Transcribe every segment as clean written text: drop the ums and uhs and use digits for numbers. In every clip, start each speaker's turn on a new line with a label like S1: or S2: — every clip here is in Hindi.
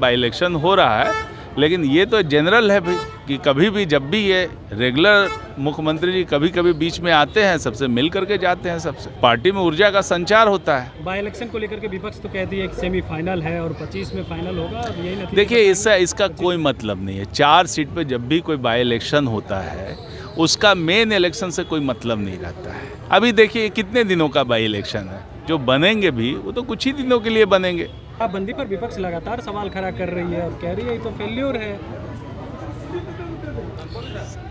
S1: बाई इलेक्शन हो रहा है, लेकिन ये तो जनरल है भाई कि कभी भी जब भी ये रेगुलर मुख्यमंत्री जी कभी कभी बीच में आते हैं, सबसे मिल करके जाते हैं, सबसे पार्टी में ऊर्जा का संचार होता है।
S2: बाई इलेक्शन को लेकर के विपक्ष तो कहती है कि सेमीफाइनल है और 25 में फाइनल होगा, और यही नतीजा।
S1: देखिए, इसका कोई मतलब नहीं है। 4 सीट पे जब भी कोई बाई इलेक्शन होता है उसका मेन इलेक्शन से कोई मतलब नहीं रहता है। अभी देखिए कितने दिनों का बाई इलेक्शन है, जो बनेंगे भी वो तो कुछ ही दिनों के लिए बनेंगे।
S2: शराबबंदी पर विपक्ष लगातार सवाल खड़ा कर रही है और कह रही है ये तो फेल्योर है।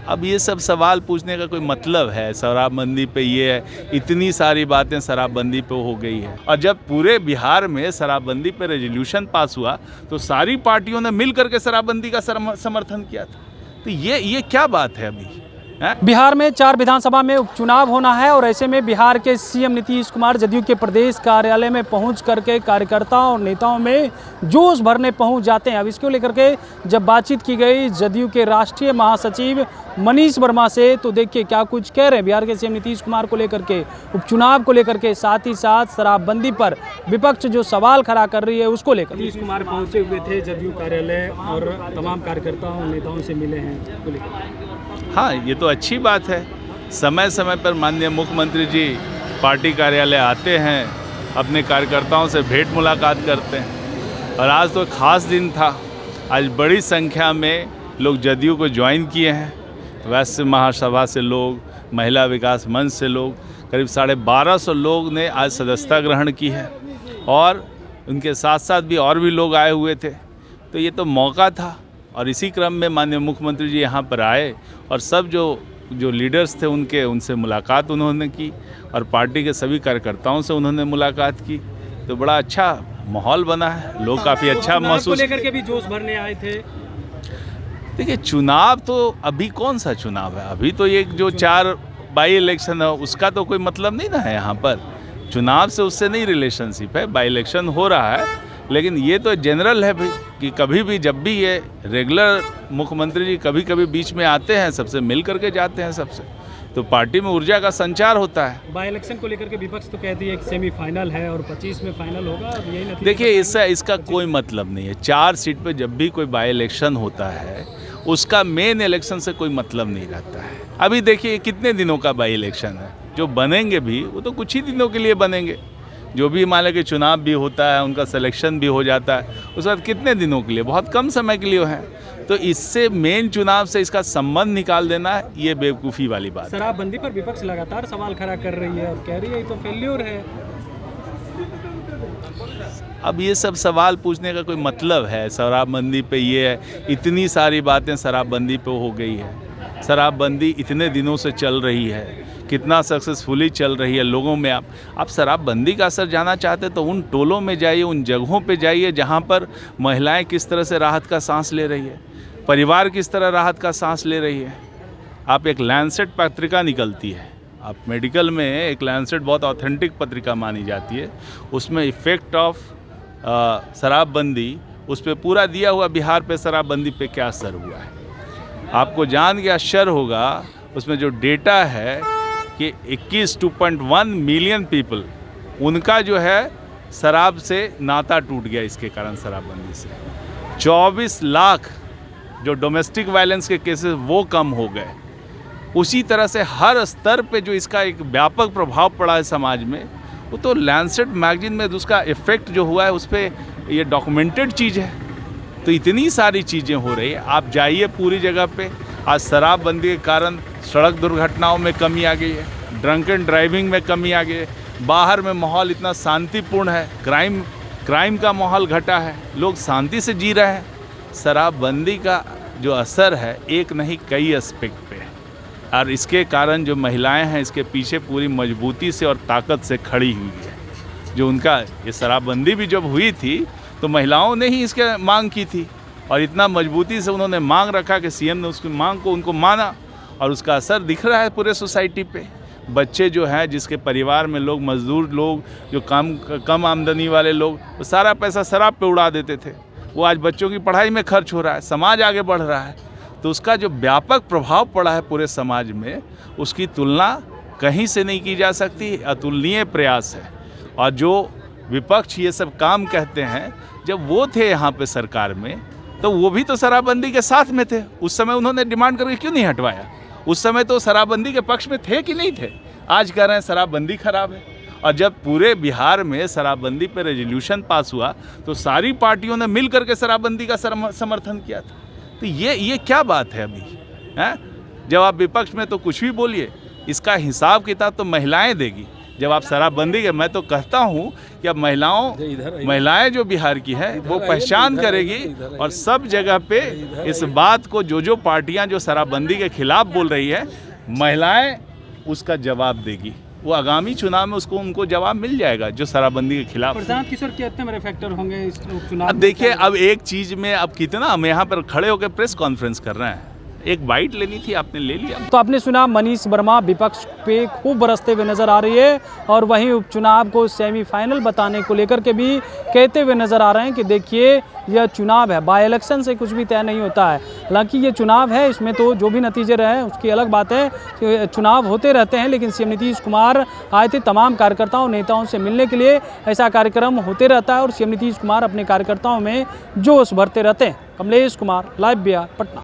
S1: अब ये सब सवाल पूछने का कोई मतलब है? शराबबंदी पे ये है, इतनी सारी बातें शराबबंदी पे हो गई है, और जब पूरे बिहार में शराबबंदी पे रेजोल्यूशन पास हुआ तो सारी पार्टियों ने मिल करके शराबबंदी का समर्थन किया था। तो ये क्या बात है अभी?
S2: बिहार में 4 विधानसभा में उपचुनाव होना है और ऐसे में बिहार के सीएम नीतीश कुमार जदयू के प्रदेश कार्यालय में पहुंच करके कार्यकर्ताओं और नेताओं में जोश भरने पहुंच जाते हैं। अब इसको लेकर के जब बातचीत की गई जदयू के राष्ट्रीय महासचिव मनीष वर्मा से, तो देखिए क्या कुछ कह रहे हैं बिहार के सीएम नीतीश कुमार को लेकर के, उपचुनाव को लेकर के, साथ ही साथ शराबबंदी पर विपक्ष जो सवाल खड़ा कर रही है उसको लेकर। नीतीश कुमार पहुंचे हुए थे जदयू कार्यालय और तमाम कार्यकर्ताओं और नेताओं से मिले हैं।
S1: हाँ, ये तो अच्छी बात है। समय समय पर माननीय मुख्यमंत्री जी पार्टी कार्यालय आते हैं, अपने कार्यकर्ताओं से भेंट मुलाकात करते हैं, और आज तो खास दिन था। आज बड़ी संख्या में लोग जदयू को ज्वाइन किए हैं। वैश्य महासभा से लोग, महिला विकास मंच से लोग, करीब 1250 लोग ने आज सदस्यता ग्रहण की है, और उनके साथ साथ भी और भी लोग आए हुए थे। तो ये तो मौका था, और इसी क्रम में माननीय मुख्यमंत्री जी यहाँ पर आए और सब जो लीडर्स थे उनसे मुलाकात उन्होंने की, और पार्टी के सभी कार्यकर्ताओं से उन्होंने मुलाकात की। तो बड़ा अच्छा माहौल बना है, लोग काफ़ी अच्छा महसूस
S2: लेकर के भी जोश भरने आए थे।
S1: देखिए, चुनाव तो अभी कौन सा चुनाव है? अभी तो ये जो 4 बाई इलेक्शन है उसका तो कोई मतलब नहीं ना है। यहाँ पर चुनाव से उससे नहीं रिलेशनशिप है। बाई इलेक्शन हो रहा है, लेकिन ये तो जनरल है भाई कि कभी भी जब भी ये रेगुलर मुख्यमंत्री जी कभी कभी बीच में आते हैं, सबसे मिल करके जाते हैं, सबसे तो पार्टी में ऊर्जा का संचार होता है।
S2: बाई इलेक्शन को लेकर के विपक्ष तो कहती है कि सेमीफाइनल है और 25 में फाइनल होगा, और यही नतीजा।
S1: देखिए, इसका कोई मतलब नहीं है। 4 सीट पे जब भी कोई बाई इलेक्शन होता है उसका मेन इलेक्शन से कोई मतलब नहीं रहता है। अभी देखिए कितने दिनों का बाई इलेक्शन है, जो बनेंगे भी वो तो कुछ ही दिनों के लिए बनेंगे। जो भी मान लें कि चुनाव भी होता है, उनका सिलेक्शन भी हो जाता है, उस बाद कितने दिनों के लिए, बहुत कम समय के लिए है। तो इससे मेन चुनाव से इसका संबंध निकाल देना ये बेवकूफ़ी वाली बात है।
S2: शराबबंदी पर विपक्ष लगातार सवाल खड़ा कर रही है और कह रही है ये तो फेल्योर है।
S1: अब ये सब सवाल पूछने का कोई मतलब है? शराबबंदी पे ये है, इतनी सारी बातें शराबबंदी पे हो गई है। शराबबंदी इतने दिनों से चल रही है, कितना सक्सेसफुली चल रही है लोगों में। आप शराबबंदी का असर जानना चाहते तो उन टोलों में जाइए, उन जगहों पे जाइए जहाँ पर महिलाएं किस तरह से राहत का सांस ले रही है, परिवार किस तरह राहत का सांस ले रही है। आप एक लैंसेट पत्रिका निकलती है, आप मेडिकल में एक लैंसेट बहुत ऑथेंटिक पत्रिका मानी जाती है, उसमें इफ़ेक्ट ऑफ शराबबंदी, उस पर पूरा दिया हुआ बिहार पे शराबबंदी पे क्या असर हुआ है। आपको जान के आश्चर्य होगा, उसमें जो डेटा है कि 21.1 मिलियन पीपल, उनका जो है शराब से नाता टूट गया इसके कारण, शराबबंदी से। 24 लाख जो डोमेस्टिक वायलेंस के केसेस वो कम हो गए। उसी तरह से हर स्तर पे जो इसका एक व्यापक प्रभाव पड़ा है समाज में, वो तो लैंसेट मैगजीन में उसका इफ़ेक्ट जो हुआ है उस पर ये डॉक्यूमेंटेड चीज़ है। तो इतनी सारी चीज़ें हो रही है, आप जाइए पूरी जगह पे। आज शराबबंदी के कारण सड़क दुर्घटनाओं में कमी आ गई है, ड्रंक एंड ड्राइविंग में कमी आ गई है, बाहर में माहौल इतना शांतिपूर्ण है, क्राइम का माहौल घटा है, लोग शांति से जी रहे हैं। शराबबंदी का जो असर है एक नहीं कई एस्पेक्ट पे है, और इसके कारण जो महिलाएं हैं इसके पीछे पूरी मजबूती से और ताकत से खड़ी हुई है। जो उनका ये शराबबंदी भी जब हुई थी तो महिलाओं ने ही इसके मांग की थी, और इतना मजबूती से उन्होंने मांग रखा कि सीएम ने उसकी मांग को उनको माना, और उसका असर दिख रहा है पूरे सोसाइटी पे। बच्चे जो हैं, जिसके परिवार में लोग मजदूर लोग, जो कम आमदनी वाले लोग, वो सारा पैसा शराब पे उड़ा देते थे, वो आज बच्चों की पढ़ाई में खर्च हो रहा है, समाज आगे बढ़ रहा है। तो उसका जो व्यापक प्रभाव पड़ा है पूरे समाज में, उसकी तुलना कहीं से नहीं की जा सकती, अतुलनीय प्रयास है। और जो विपक्ष ये सब काम कहते हैं, जब वो थे यहाँ पे सरकार में तो वो भी तो शराबबंदी के साथ में थे। उस समय उन्होंने डिमांड करके क्यों नहीं हटवाया? उस समय तो शराबबंदी के पक्ष में थे कि नहीं थे? आज कह रहे हैं शराबबंदी खराब है। और जब पूरे बिहार में शराबबंदी पर रेजोल्यूशन पास हुआ तो सारी पार्टियों ने मिल करके शराबबंदी का समर्थन किया था। तो ये क्या बात है अभी हैं? जब आप विपक्ष में तो कुछ भी बोलिए, इसका हिसाब किताब तो महिलाएं देगी। जब आप शराबबंदी के, मैं तो कहता हूं कि अब महिलाएं जो बिहार की है वो पहचान करेगी और सब जगह पे इस बात को जो पार्टियां जो शराबबंदी के खिलाफ बोल रही है, महिलाएं उसका जवाब देगी। वो आगामी चुनाव में उनको जवाब मिल जाएगा जो शराबबंदी के खिलाफ।
S2: प्रशांत किशोर कितने बड़े फैक्टर होंगे इस चुनाव?
S1: अब देखिए, अब एक चीज में अब कितना हम यहाँ पर खड़े होकर प्रेस कॉन्फ्रेंस कर रहे हैं, एक बाइट लेनी थी, आपने ले लिया।
S2: तो आपने सुना मनीष वर्मा विपक्ष पे खूब बरसते हुए नजर आ रही है और वहीं उपचुनाव को सेमीफाइनल बताने को लेकर के भी कहते हुए नजर आ रहे हैं कि देखिए यह चुनाव है, बाय इलेक्शन से कुछ भी तय नहीं होता है। हालांकि ये चुनाव है, इसमें तो जो भी नतीजे रहे उसकी अलग बात है कि चुनाव होते रहते हैं, लेकिन सीएम नीतीश कुमार आए थे तमाम कार्यकर्ताओं नेताओं से मिलने के लिए। ऐसा कार्यक्रम होते रहता है और सीएम नीतीश कुमार अपने कार्यकर्ताओं में जोश भरते रहते हैं। कमलेश कुमार, लाइव बिहार, पटना।